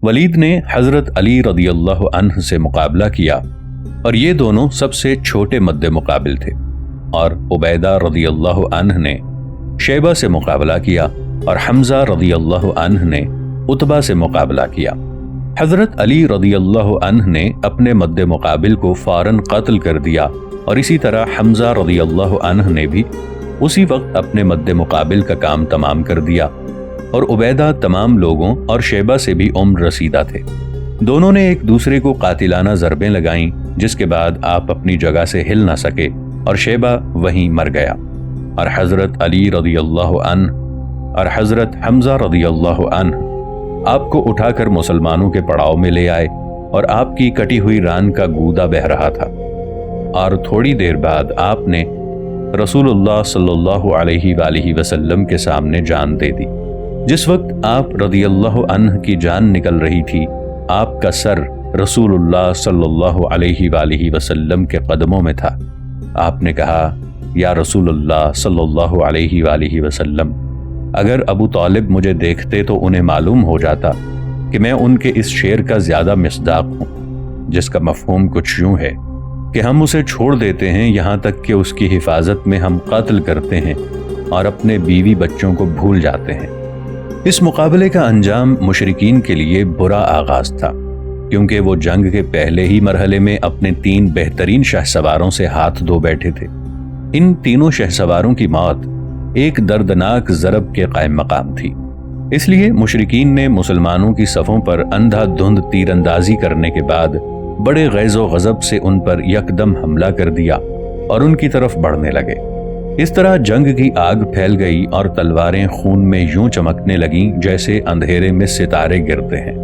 ولید نے حضرت علی رضی اللہ عنہ سے مقابلہ کیا اور یہ دونوں سب سے چھوٹے مد مقابل تھے، اور عبیدہ رضی اللہ عنہ نے شیبہ سے مقابلہ کیا اور حمزہ رضی اللہ عنہ نے عتبہ سے مقابلہ کیا۔ حضرت علی رضی اللہ عنہ نے اپنے مد مقابل کو فوراً قتل کر دیا، اور اسی طرح حمزہ رضی اللہ عنہ نے بھی اسی وقت اپنے مد مقابل کا کام تمام کر دیا، اور عبیدہ تمام لوگوں اور شیبہ سے بھی عمر رسیدہ تھے۔ دونوں نے ایک دوسرے کو قاتلانہ ضربیں لگائیں، جس کے بعد آپ اپنی جگہ سے ہل نہ سکے اور شیبہ وہیں مر گیا، اور حضرت علی رضی اللہ عنہ اور حضرت حمزہ رضی اللہ عنہ آپ کو اٹھا کر مسلمانوں کے پڑاؤ میں لے آئے، اور آپ کی کٹی ہوئی ران کا گودا بہہ رہا تھا، اور تھوڑی دیر بعد آپ نے رسول اللہ صلی اللہ علیہ وآلہ وسلم کے سامنے جان دے دی۔ جس وقت آپ رضی اللہ عنہ کی جان نکل رہی تھی، آپ کا سر رسول اللہ صلی اللہ علیہ وآلہ وسلم کے قدموں میں تھا۔ آپ نے کہا، یا رسول اللہ صلی اللہ علیہ وآلہ وسلم، اگر ابو طالب مجھے دیکھتے تو انہیں معلوم ہو جاتا کہ میں ان کے اس شعر کا زیادہ مصداق ہوں، جس کا مفہوم کچھ یوں ہے کہ ہم اسے چھوڑ دیتے ہیں یہاں تک کہ اس کی حفاظت میں ہم قتل کرتے ہیں اور اپنے بیوی بچوں کو بھول جاتے ہیں۔ اس مقابلے کا انجام مشرکین کے لیے برا آغاز تھا، کیونکہ وہ جنگ کے پہلے ہی مرحلے میں اپنے 3 بہترین شہ سواروں سے ہاتھ دھو بیٹھے تھے۔ ان تینوں شہ سواروں کی موت ایک دردناک ضرب کے قائم مقام تھی، اس لیے مشرکین نے مسلمانوں کی صفوں پر اندھا دھند تیر اندازی کرنے کے بعد بڑے غیظ و غضب سے ان پر یکدم حملہ کر دیا اور ان کی طرف بڑھنے لگے۔ اس طرح جنگ کی آگ پھیل گئی اور تلواریں خون میں یوں چمکنے لگیں جیسے اندھیرے میں ستارے گرتے ہیں۔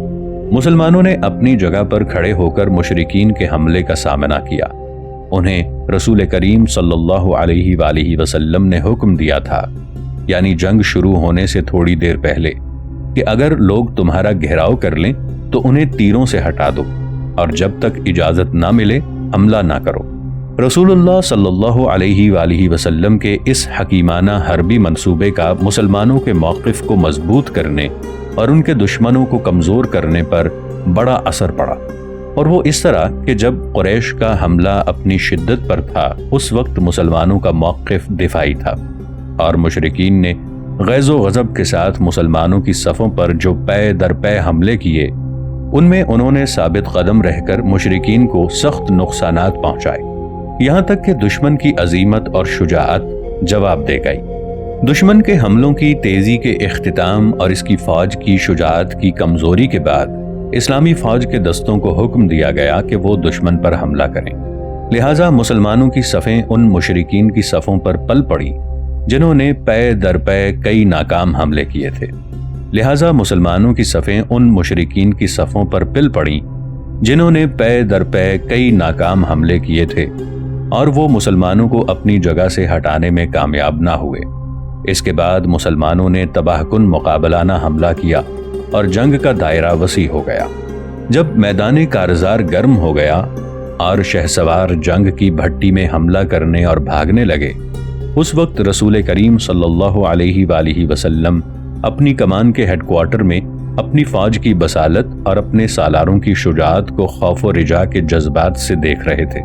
مسلمانوں نے اپنی جگہ پر کھڑے ہو کر مشرکین کے حملے کا سامنا کیا۔ انہیں رسول کریم صلی اللہ علیہ وآلہ وسلم نے حکم دیا تھا، یعنی جنگ شروع ہونے سے تھوڑی دیر پہلے، کہ اگر لوگ تمہارا گھیراؤ کر لیں تو انہیں تیروں سے ہٹا دو، اور جب تک اجازت نہ ملے حملہ نہ کرو۔ رسول اللہ صلی اللہ علیہ وآلہ وسلم کے اس حکیمانہ حربی منصوبے کا مسلمانوں کے موقف کو مضبوط کرنے اور ان کے دشمنوں کو کمزور کرنے پر بڑا اثر پڑا، اور وہ اس طرح کہ جب قریش کا حملہ اپنی شدت پر تھا، اس وقت مسلمانوں کا موقف دفاعی تھا، اور مشرکین نے غیظ و غضب کے ساتھ مسلمانوں کی صفوں پر جو پے در پے حملے کیے، ان میں انہوں نے ثابت قدم رہ کر مشرکین کو سخت نقصانات پہنچائے، یہاں تک کہ دشمن کی عظیمت اور شجاعت جواب دے گئی۔ دشمن کے حملوں کی تیزی کے اختتام اور اس کی فوج کی شجاعت کی کمزوری کے بعد اسلامی فوج کے دستوں کو حکم دیا گیا کہ وہ دشمن پر حملہ کریں، لہٰذا مسلمانوں کی صفیں ان مشرکین کی صفوں پر پل پڑی جنہوں نے پے در پے کئی ناکام حملے کیے تھے۔ لہٰذا مسلمانوں کی صفیں ان مشرکین کی صفوں پر پل پڑیں جنہوں نے پے در پے کئی ناکام حملے کیے تھے، اور وہ مسلمانوں کو اپنی جگہ سے ہٹانے میں کامیاب نہ ہوئے۔ اس کے بعد مسلمانوں نے تباہ کن مقابلانہ حملہ کیا اور جنگ کا دائرہ وسیع ہو گیا۔ جب میدان کارزار گرم ہو گیا اور شہسوار جنگ کی بھٹی میں حملہ کرنے اور بھاگنے لگے، اس وقت رسول کریم صلی اللہ علیہ وآلہ وسلم اپنی کمان کے ہیڈ کوارٹر میں اپنی فوج کی بسالت اور اپنے سالاروں کی شجاعت کو خوف و رجا کے جذبات سے دیکھ رہے تھے۔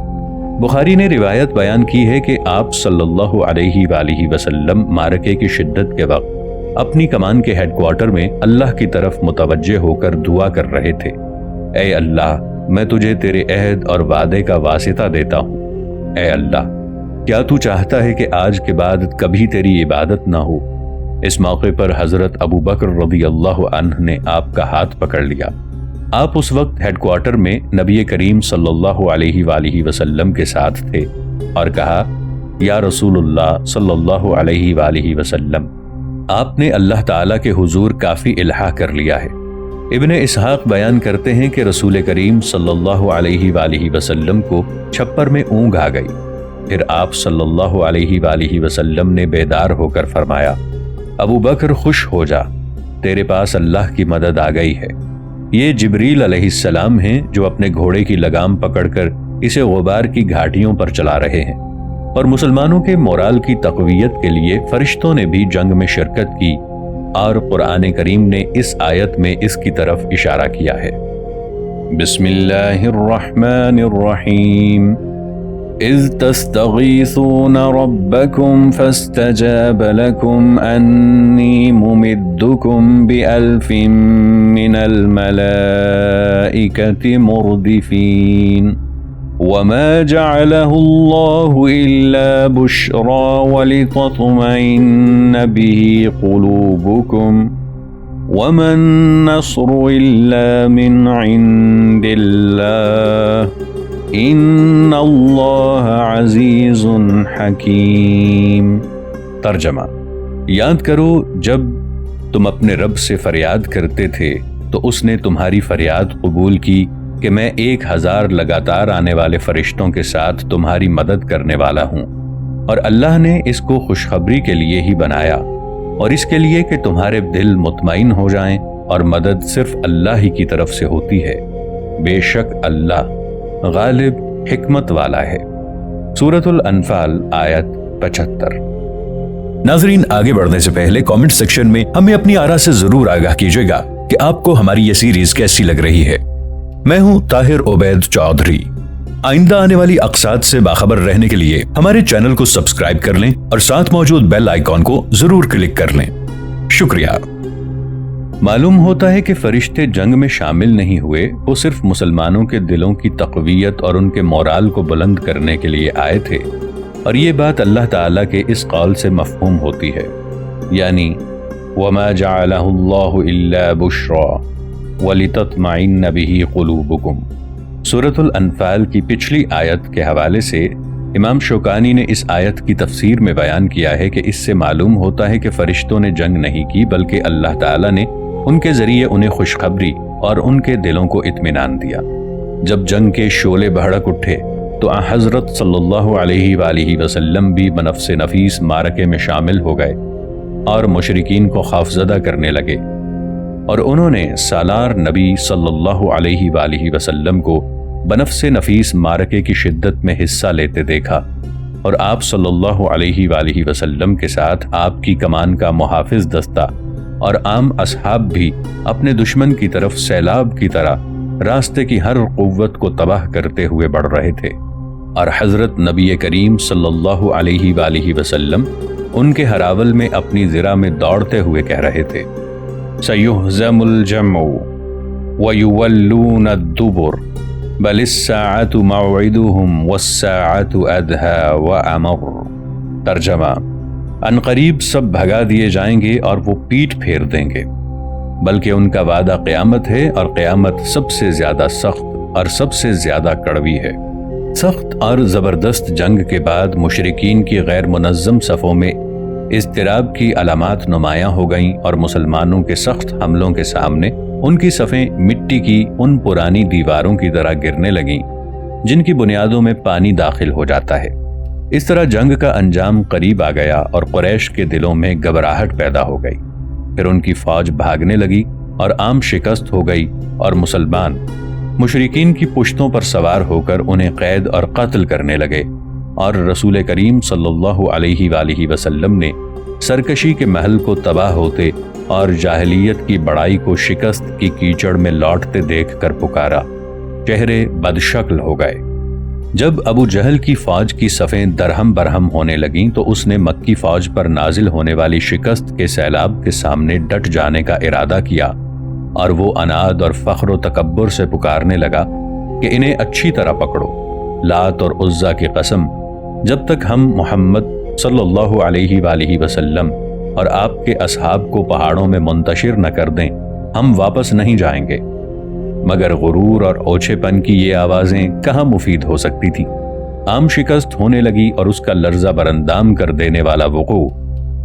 بخاری نے روایت بیان کی ہے کہ آپ صلی اللہ علیہ وآلہ وسلم معرکے کی شدت کے وقت اپنی کمان کے ہیڈ کوارٹر میں اللہ کی طرف متوجہ ہو کر دعا کر رہے تھے، اے اللہ، میں تجھے تیرے عہد اور وعدے کا واسطہ دیتا ہوں۔ اے اللہ، کیا تو چاہتا ہے کہ آج کے بعد کبھی تیری عبادت نہ ہو؟ اس موقع پر حضرت ابو بکر رضی اللہ عنہ نے آپ کا ہاتھ پکڑ لیا۔ آپ اس وقت ہیڈ کوارٹر میں نبی کریم صلی اللہ علیہ وآلہ وسلم کے ساتھ تھے، اور کہا، یا رسول اللہ صلی اللہ علیہ وآلہ وسلم، آپ نے اللہ تعالیٰ کے حضور کافی الحاح کر لیا ہے۔ ابن اسحاق بیان کرتے ہیں کہ رسول کریم صلی اللہ علیہ وآلہ وسلم کو چھپر میں اونگ آ گئی۔ پھر آپ صلی اللہ علیہ وآلہ وسلم نے بیدار ہو کر فرمایا، ابو بکر خوش ہو جا، تیرے پاس اللہ کی مدد آ گئی ہے۔ یہ جبریل علیہ السلام ہیں جو اپنے گھوڑے کی لگام پکڑ کر اسے غبار کی گھاٹیوں پر چلا رہے ہیں، اور مسلمانوں کے مورال کی تقویت کے لیے فرشتوں نے بھی جنگ میں شرکت کی اور قرآن کریم نے اس آیت میں اس کی طرف اشارہ کیا ہے۔ بسم اللہ الرحمن الرحیم اذ تستغیثون ربکم فاستجاب لکم انی ممدکم بألف من الملائکة مردفین وما جعله الله إلا بشرى ولتطمئن به قلوبكم وما النصر إلا من عند الله إن الله عزيز حكيم۔ ترجمہ: یاد کرو جب تم اپنے رب سے فریاد کرتے تھے تو اس نے تمہاری فریاد قبول کی کہ میں 1000 لگاتار آنے والے فرشتوں کے ساتھ تمہاری مدد کرنے والا ہوں، اور اللہ نے اس کو خوشخبری کے لیے ہی بنایا اور اس کے لیے کہ تمہارے دل مطمئن ہو جائیں، اور مدد صرف اللہ ہی کی طرف سے ہوتی ہے۔ بے شک اللہ غالب حکمت والا ہے۔ سورۃ الانفال آیت 75۔ ناظرین، آگے بڑھنے سے پہلے کامنٹ سیکشن میں ہمیں اپنی آراء سے ضرور آگاہ کیجیے گا کہ آپ کو ہماری یہ سیریز کیسی لگ رہی ہے۔ میں ہوں طاہر عبید چودھری۔ آئندہ آنے والی اقساط سے باخبر رہنے کے لیے ہمارے چینل کو سبسکرائب کر لیں اور ساتھ موجود بیل آئیکن کو ضرور کلک کر لیں۔ شکریہ۔ معلوم ہوتا ہے کہ فرشتے جنگ میں شامل نہیں ہوئے، وہ صرف مسلمانوں کے دلوں کی تقویت اور ان کے مورال کو بلند کرنے کے لیے آئے تھے، اور یہ بات اللہ تعالیٰ کے اس قول سے مفہوم ہوتی ہے، یعنی وَمَا جَعَلَهُ اللَّهُ إِلَّا بُشْرَى وَلِتَطْمَئِنَّ بِهِ قُلُوبُكُمْ۔ سورۃ الانفال کی پچھلی آیت کے حوالے سے امام شوکانی نے اس آیت کی تفسیر میں بیان کیا ہے کہ اس سے معلوم ہوتا ہے کہ فرشتوں نے جنگ نہیں کی، بلکہ اللہ تعالیٰ نے ان کے ذریعے انہیں خوشخبری اور ان کے دلوں کو اطمینان دیا۔ جب جنگ کے شعلے بھڑک اٹھے تو حضرت صلی اللہ علیہ وآلہ وسلم بھی بنفس نفیس معرکے میں شامل ہو گئے اور مشرکین کو خوفزدہ کرنے لگے، اور انہوں نے سالار نبی صلی اللہ علیہ وآلہ وسلم کو بنفس نفیس معرکے کی شدت میں حصہ لیتے دیکھا، اور آپ صلی اللہ علیہ وآلہ وسلم کے ساتھ آپ کی کمان کا محافظ دستہ اور عام اصحاب بھی اپنے دشمن کی طرف سیلاب کی طرح راستے کی ہر قوت کو تباہ کرتے ہوئے بڑھ رہے تھے، اور حضرت نبی کریم صلی اللہ علیہ وآلہ وسلم ان کے ہراول میں اپنی زرہ میں دوڑتے ہوئے کہہ رہے تھے سَيُهْزَمُ الْجَمْعُ وَيُوَلُّونَ الدُّبُرَ بَلِ السَّاعَةُ مَوْعِدُهُمْ وَالسَّاعَةُ أَدْهَى وَأَمَرُّ۔ ترجمہ: عنقریب سب بھگا دیے جائیں گے اور وہ پیٹ پھیر دیں گے، بلکہ ان کا وعدہ قیامت ہے، اور قیامت سب سے زیادہ سخت اور سب سے زیادہ کڑوی ہے۔ سخت اور زبردست جنگ کے بعد مشرکین کی غیر منظم صفوں میں اضطراب کی علامات نمایاں ہو گئیں، اور مسلمانوں کے سخت حملوں کے سامنے ان کی صفیں مٹی کی ان پرانی دیواروں کی طرح گرنے لگیں جن کی بنیادوں میں پانی داخل ہو جاتا ہے۔ اس طرح جنگ کا انجام قریب آ گیا اور قریش کے دلوں میں گھبراہٹ پیدا ہو گئی۔ پھر ان کی فوج بھاگنے لگی اور عام شکست ہو گئی، اور مسلمان مشرکین کی پشتوں پر سوار ہو کر انہیں قید اور قتل کرنے لگے، اور رسول کریم صلی اللہ علیہ وآلہ وسلم نے سرکشی کے محل کو تباہ ہوتے اور جاہلیت کی بڑائی کو شکست کی کیچڑ میں لوٹتے دیکھ کر پکارا، چہرے بدشکل ہو گئے۔ جب ابو جہل کی فوج کی صفیں درہم برہم ہونے لگیں تو اس نے مکی فوج پر نازل ہونے والی شکست کے سیلاب کے سامنے ڈٹ جانے کا ارادہ کیا، اور وہ عناد اور فخر و تکبر سے پکارنے لگا کہ انہیں اچھی طرح پکڑو، لات اور عزا کی قسم، جب تک ہم محمد صلی اللہ علیہ وآلہ وسلم اور آپ کے اصحاب کو پہاڑوں میں منتشر نہ کر دیں ہم واپس نہیں جائیں گے۔ مگر غرور اور اوچھے پن کی یہ آوازیں کہاں مفید ہو سکتی تھی۔ عام شکست ہونے لگی اور اس کا لرزہ برندام کر دینے والا وقوع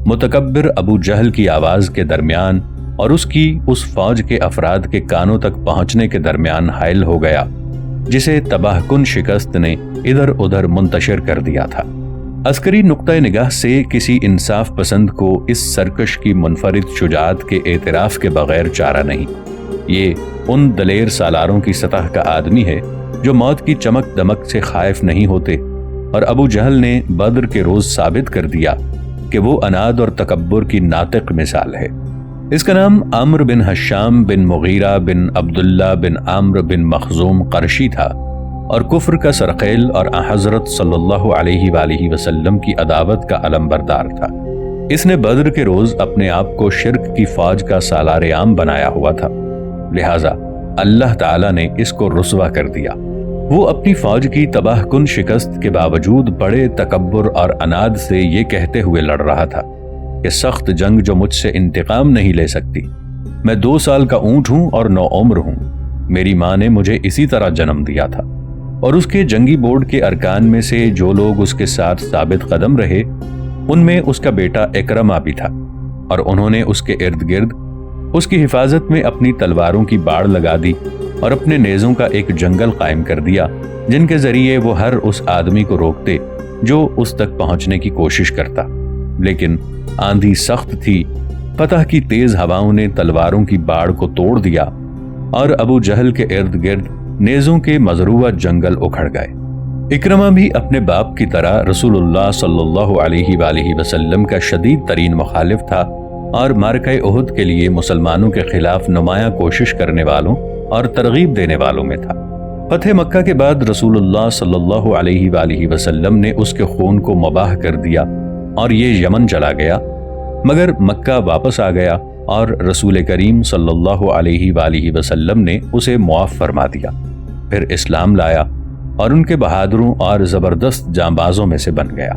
متکبر ابو جہل کی آواز کے درمیان اور اس فوج کے افراد کے کانوں تک پہنچنے کے درمیان حائل ہو گیا، جسے تباہ کن شکست نے ادھر ادھر منتشر کر دیا تھا۔ عسکری نقطہ نگاہ سے کسی انصاف پسند کو اس سرکش کی منفرد شجاعت کے اعتراف کے بغیر چارہ نہیں۔ یہ ان دلیر سالاروں کی سطح کا آدمی ہے جو موت کی چمک دمک سے خائف نہیں ہوتے، اور ابو جہل نے بدر کے روز ثابت کر دیا کہ وہ عناد اور تکبر کی ناطق مثال ہے۔ اس کا نام عمر بن حشام بن مغیرہ بن عبداللہ بن عمرو بن مخزوم قرشی تھا اور کفر کا سرخیل اور حضرت صلی اللہ علیہ وآلہ وسلم کی عداوت کا علم بردار تھا۔ اس نے بدر کے روز اپنے آپ کو شرک کی فوج کا سالار عام بنایا ہوا تھا، لہٰذا اللہ تعالیٰ نے اس کو رسوا کر دیا۔ وہ اپنی فوج کی تباہ کن شکست کے باوجود بڑے تکبر اور اناد سے یہ کہتے ہوئے لڑ رہا تھا کہ سخت جنگ جو مجھ سے انتقام نہیں لے سکتی، میں 2 سال کا اونٹ ہوں اور 9 عمر ہوں، میری ماں نے مجھے اسی طرح جنم دیا تھا۔ اور اس کے جنگی بورڈ کے ارکان میں سے جو لوگ اس کے ساتھ ثابت قدم رہے ان میں اس کا بیٹا اکرمہ بھی تھا، اور انہوں نے اس کے ارد گرد اس کی حفاظت میں اپنی تلواروں کی باڑ لگا دی اور اپنے نیزوں کا ایک جنگل قائم کر دیا جن کے ذریعے وہ ہر اس آدمی کو روکتے جو اس تک پہنچنے کی کوشش کرتا۔ لیکن آندھی سخت تھی، فتح کی تیز ہواؤں نے تلواروں کی باڑ کو توڑ دیا اور ابو جہل کے ارد گرد نیزوں کے مزروع جنگل اکھڑ گئے۔ اکرمہ بھی اپنے باپ کی طرح رسول اللہ صلی اللہ علیہ وآلہ وسلم کا شدید ترین مخالف تھا اور معرکہ احد کے لیے مسلمانوں کے خلاف نمایاں کوشش کرنے والوں اور ترغیب دینے والوں میں تھا۔ فتح مکہ کے بعد رسول اللہ صلی اللہ علیہ وآلہ وسلم نے اس کے خون کو مباح کر دیا اور یہ یمن چلا گیا، مگر مکہ واپس آ گیا اور رسول کریم صلی اللہ علیہ وآلہ وسلم نے اسے معاف فرما دیا، پھر اسلام لایا اور ان کے بہادروں اور زبردست جانبازوں میں سے بن گیا۔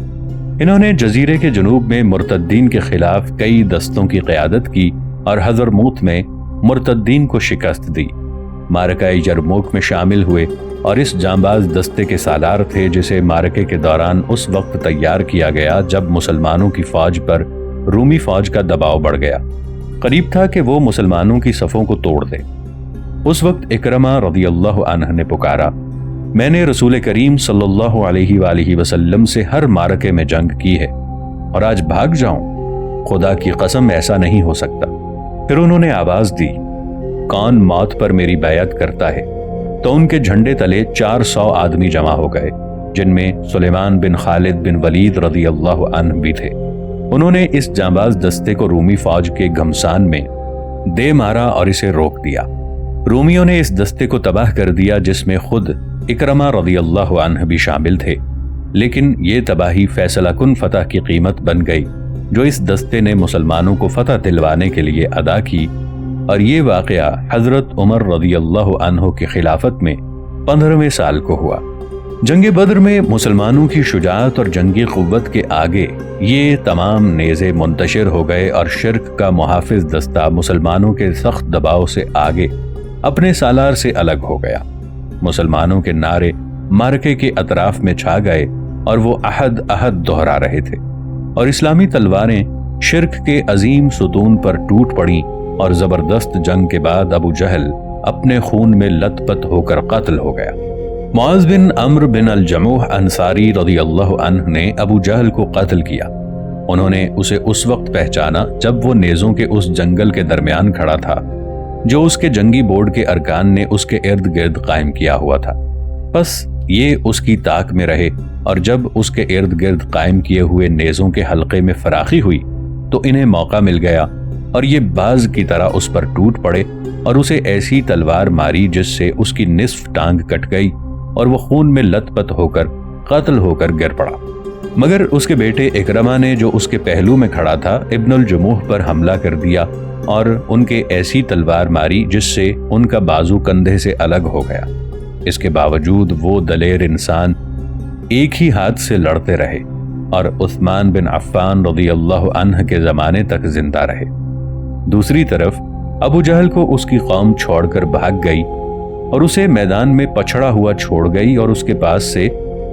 انہوں نے جزیرے کے جنوب میں مرتدین کے خلاف کئی دستوں کی قیادت کی اور حضرموت میں مرتدین کو شکست دی، معرکہ یرموک میں شامل ہوئے اور اس جانباز دستے کے سالار تھے جسے معرکے کے دوران اس وقت تیار کیا گیا جب مسلمانوں کی فوج پر رومی فوج کا دباؤ بڑھ گیا۔ قریب تھا کہ وہ مسلمانوں کی صفوں کو توڑ دے۔ اس وقت اکرمہ رضی اللہ عنہ نے پکارا، میں نے رسول کریم صلی اللہ علیہ وآلہ وسلم سے ہر معرکے میں جنگ کی ہے اور آج بھاگ جاؤں؟ خدا کی قسم ایسا نہیں ہو سکتا۔ پھر انہوں نے آواز دی، کون موت پر میری بیعت کرتا ہے؟ تو ان کے جھنڈے تلے 400 آدمی جمع ہو گئے جن میں سلیمان بن خالد بن ولید رضی اللہ عنہ بھی تھے۔ انہوں نے اس جانباز دستے کو رومی فوج کے گھمسان میں دے مارا اور اسے روک دیا۔ رومیوں نے اس دستے کو تباہ کر دیا جس میں خود اکرمہ رضی اللہ عنہ بھی شامل تھے، لیکن یہ تباہی فیصلہ کن فتح کی قیمت بن گئی جو اس دستے نے مسلمانوں کو فتح دلوانے کے لیے ادا کی، اور یہ واقعہ حضرت عمر رضی اللہ عنہ کی خلافت میں 15ویں سال کو ہوا۔ جنگ بدر میں مسلمانوں کی شجاعت اور جنگی قوت کے آگے یہ تمام نیزے منتشر ہو گئے اور شرک کا محافظ دستہ مسلمانوں کے سخت دباؤ سے آگے اپنے سالار سے الگ ہو گیا۔ مسلمانوں کے نعرے معرکے کے اطراف میں چھا گئے اور وہ احد احد دہرا رہے تھے، اور اسلامی تلواریں شرک کے عظیم ستون پر ٹوٹ پڑیں، اور زبردست جنگ کے بعد ابو جہل اپنے خون میں لت پت ہو کر قتل ہو گیا۔ معاذ بن عمرو بن الجموح انصاری رضی اللہ عنہ نے ابو جہل کو قتل کیا۔ انہوں نے اسے اس وقت پہچانا جب وہ نیزوں کے اس جنگل کے درمیان کھڑا تھا جو اس کے جنگی بورڈ کے ارکان نے اس کے ارد گرد قائم کیا ہوا تھا۔ بس یہ اس کی طاق میں رہے، اور جب اس کے ارد گرد قائم کیے ہوئے نیزوں کے حلقے میں فراخی ہوئی تو انہیں موقع مل گیا اور یہ باز کی طرح اس پر ٹوٹ پڑے اور اسے ایسی تلوار ماری جس سے اس کی نصف ٹانگ کٹ گئی اور وہ خون میں لت پت ہو کر قتل ہو کر گر پڑا۔ مگر اس کے بیٹے اکرمہ نے جو اس کے پہلو میں کھڑا تھا ابن الجموح پر حملہ کر دیا اور ان کے ایسی تلوار ماری جس سے ان کا بازو کندھے سے الگ ہو گیا۔ اس کے باوجود وہ دلیر انسان ایک ہی ہاتھ سے لڑتے رہے اور عثمان بن عفان رضی اللہ عنہ کے زمانے تک زندہ رہے۔ دوسری طرف ابو جہل کو اس کی قوم چھوڑ کر بھاگ گئی اور اسے میدان میں پچھڑا ہوا چھوڑ گئی، اور اس کے پاس سے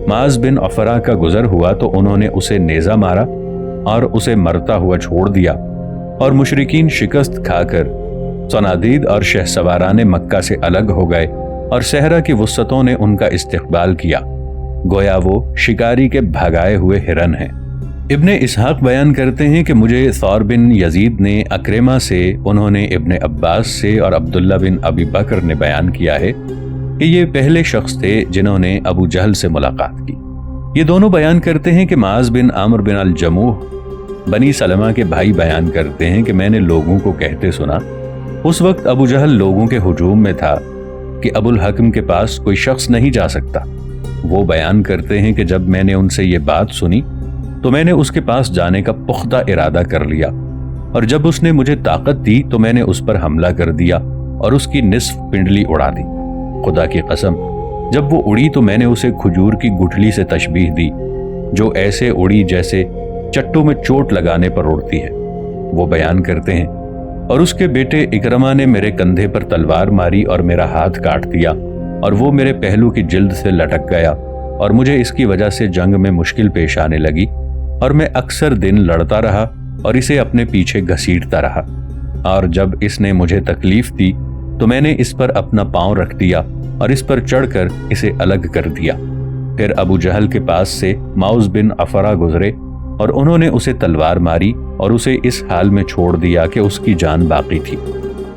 معاذ بن عفرا کا گزر ہوا تو انہوں نے اسے نیزہ مارا اور اسے مرتا ہوا چھوڑ دیا، اور مشرکین شکست کھا کر صنادید اور شہسواران مکہ سے الگ ہو گئے، اور صحرا کی وسطوں نے ان کا استقبال کیا گویا وہ شکاری کے بھگائے ہوئے ہرن ہیں۔ ابن اسحاق بیان کرتے ہیں کہ مجھے ثور بن یزید نے اکرمہ سے، انہوں نے ابن عباس سے اور عبداللہ بن ابی بکر نے بیان کیا ہے کہ یہ پہلے شخص تھے جنہوں نے ابو جہل سے ملاقات کی۔ یہ دونوں بیان کرتے ہیں کہ معاذ بن عمرو بن الجموح بنی سلمہ کے بھائی بیان کرتے ہیں کہ میں نے لوگوں کو کہتے سنا، اس وقت ابو جہل لوگوں کے ہجوم میں تھا کہ ابو الحکم کے پاس کوئی شخص نہیں جا سکتا۔ وہ بیان کرتے ہیں کہ جب میں نے ان سے یہ بات سنی تو میں نے اس کے پاس جانے کا پختہ ارادہ کر لیا، اور جب اس نے مجھے طاقت دی تو میں نے اس پر حملہ کر دیا اور اس کی نصف پنڈلی اڑا دی۔ خدا کی قسم، جب وہ اڑی تو میں نے اسے کھجور کی گٹھلی سے تشبیہ دی جو ایسے اڑی جیسے چٹوں میں چوٹ لگانے پر اڑتی ہے۔ وہ بیان کرتے ہیں، اور اس کے بیٹے اکرمہ نے میرے کندھے پر تلوار ماری اور میرا ہاتھ کاٹ دیا، اور وہ میرے پہلو کی جلد سے لٹک گیا، اور مجھے اس کی وجہ سے جنگ میں مشکل پیش آنے لگی، اور میں اکثر دن لڑتا رہا اور اسے اپنے پیچھے گھسیٹتا رہا، اور جب اس نے مجھے تکلیف دی تو میں نے اس پر اپنا پاؤں رکھ دیا اور اس پر چڑھ کر اسے الگ کر دیا۔ پھر ابو جہل کے پاس سے معوذ بن عفرہ گزرے اور انہوں نے اسے تلوار ماری اور اسے اس حال میں چھوڑ دیا کہ اس کی جان باقی تھی۔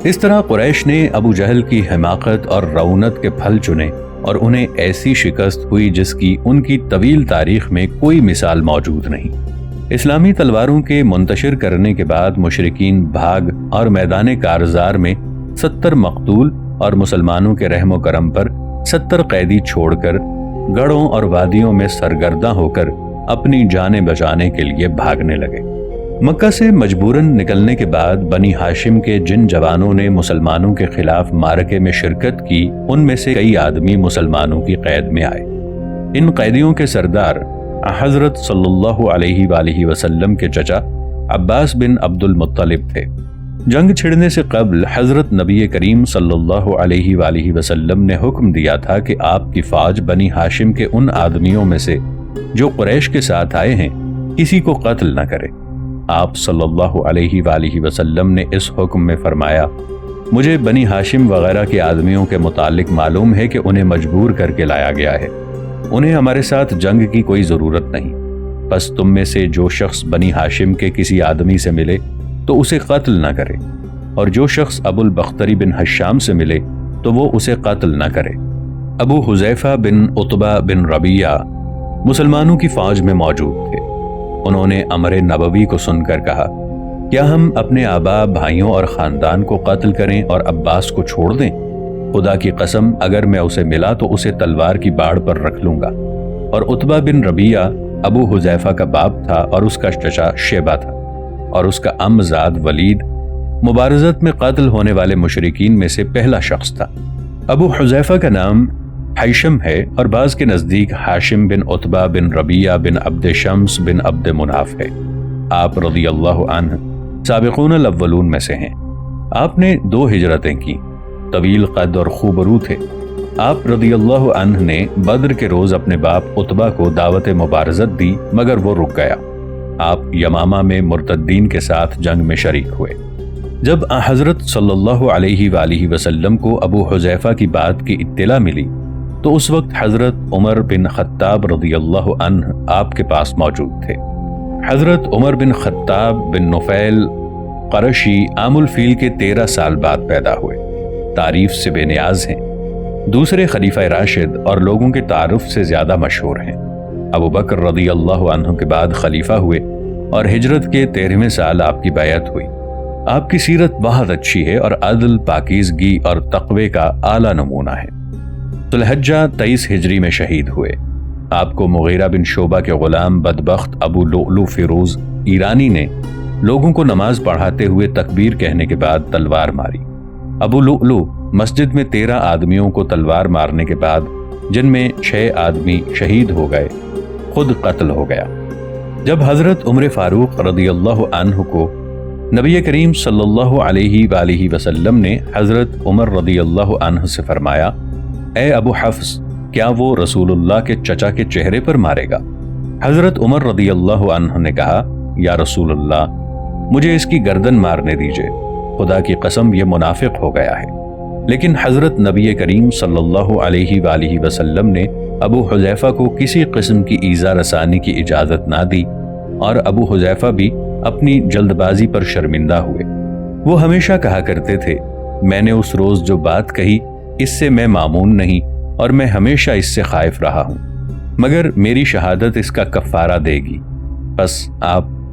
اس طرح قریش نے ابو جہل کی حماقت اور رعونت کے پھل چنے اور انہیں ایسی شکست ہوئی جس کی ان کی طویل تاریخ میں کوئی مثال موجود نہیں۔ اسلامی تلواروں کے منتشر کرنے کے بعد مشرکین بھاگ اور میدان کارزار میں 70 مقتول اور مسلمانوں کے رحم و کرم پر 70 قیدی چھوڑ کر گڑھوں اور وادیوں میں سرگرداں ہو کر اپنی جانیں بچانے کے لیے بھاگنے لگے۔ مکہ سے مجبوراً نکلنے کے بعد بنی ہاشم کے جن جوانوں نے مسلمانوں کے خلاف معرکے میں شرکت کی، ان میں سے کئی آدمی مسلمانوں کی قید میں آئے۔ ان قیدیوں کے سردار حضرت صلی اللہ علیہ وآلہ وسلم کے چچا عباس بن عبد المطلب تھے۔ جنگ چھڑنے سے قبل حضرت نبی کریم صلی اللہ علیہ وآلہ وسلم نے حکم دیا تھا کہ آپ کی فوج بنی ہاشم کے ان آدمیوں میں سے جو قریش کے ساتھ آئے ہیں کسی کو قتل نہ کرے۔ آپ صلی اللہ علیہ وآلہ وسلم نے اس حکم میں فرمایا، مجھے بنی ہاشم وغیرہ کے آدمیوں کے متعلق معلوم ہے کہ انہیں مجبور کر کے لایا گیا ہے، انہیں ہمارے ساتھ جنگ کی کوئی ضرورت نہیں، بس تم میں سے جو شخص بنی ہاشم کے کسی آدمی سے ملے تو اسے قتل نہ کرے، اور جو شخص ابو البختری بن حشام سے ملے تو وہ اسے قتل نہ کرے۔ ابو حذیفہ بن عتبہ بن ربیعہ مسلمانوں کی فوج میں موجود تھے۔ انہوں نے امر نبوی کو سن کر کہا، کیا ہم اپنے آبا، بھائیوں اور خاندان کو قتل کریں اور عباس کو چھوڑ دیں؟ خدا کی قسم، اگر میں اسے ملا تو اسے تلوار کی باڑ پر رکھ لوں گا۔ اور عتبہ بن ربیعہ ابو حذیفہ کا باپ تھا اور اس کا چچا شیبہ تھا، اور اس کا عم زاد ولید مبارزت میں قتل ہونے والے مشرکین میں سے پہلا شخص تھا۔ ابو حذیفہ کا نام حیشم ہے اور بعض کے نزدیک ہاشم بن عتبہ بن ربیعہ بن عبد شمس بن عبد مناف ہے۔ آپ رضی اللہ عنہ سابقون الاولون میں سے ہیں۔ آپ نے 2 ہجرتیں کی، طویل قد اور خوبرو تھے۔ آپ رضی اللہ عنہ نے بدر کے روز اپنے باپ عتبہ کو دعوت مبارزت دی مگر وہ رک گیا۔ آپ یمامہ میں مرتدین کے ساتھ جنگ میں شریک ہوئے۔ جب حضرت صلی اللہ علیہ وآلہ وسلم کو ابو حذیفہ کی بات کی اطلاع ملی تو اس وقت حضرت عمر بن خطاب رضی اللہ عنہ آپ کے پاس موجود تھے۔ حضرت عمر بن خطاب بن نفیل قرشی عام الفیل کے 13 سال بعد پیدا ہوئے، تعریف سے بے نیاز ہیں، دوسرے خلیفہ راشد اور لوگوں کے تعارف سے زیادہ مشہور ہیں۔ ابو بکر رضی اللہ عنہ کے بعد خلیفہ ہوئے اور ہجرت کے 13ویں سال آپ کی بیعت ہوئی۔ آپ کی سیرت بہت اچھی ہے اور عدل، پاکیزگی اور تقوی کا اعلیٰ نمونہ ہے۔ ذو الحجہ 23 ہجری میں شہید ہوئے۔ آپ کو مغیرہ بن شعبہ کے غلام بدبخت ابو لؤلؤ فیروز ایرانی نے لوگوں کو نماز پڑھاتے ہوئے تکبیر کہنے کے بعد تلوار ماری۔ ابو لؤلؤ مسجد میں 13 آدمیوں کو تلوار مارنے کے بعد، جن میں 6 آدمی شہید ہو گئے، خود قتل ہو گیا۔ جب حضرت عمر فاروق رضی اللہ عنہ کو نبی کریم صلی اللہ علیہ وآلہ وسلم نے حضرت عمر رضی اللہ عنہ سے فرمایا، اے ابو حفص، کیا وہ رسول اللہ کے چچا کے چہرے پر مارے گا؟ حضرت عمر رضی اللہ عنہ نے کہا، یا رسول اللہ، مجھے اس کی گردن مارنے دیجئے، خدا کی قسم یہ منافق ہو گیا ہے۔ لیکن حضرت نبی کریم صلی اللہ علیہ وآلہ وسلم نے ابو حذیفہ کو کسی قسم کی ایذا رسانی کی اجازت نہ دی، اور ابو حذیفہ بھی اپنی جلد بازی پر شرمندہ ہوئے۔ وہ ہمیشہ کہا کرتے تھے، میں نے اس روز جو بات کہی اس سے میں مامون نہیں اور میں ہمیشہ اس سے خائف رہا ہوں، مگر میری شہادت اس کا کفارہ دے گی۔ بس آپ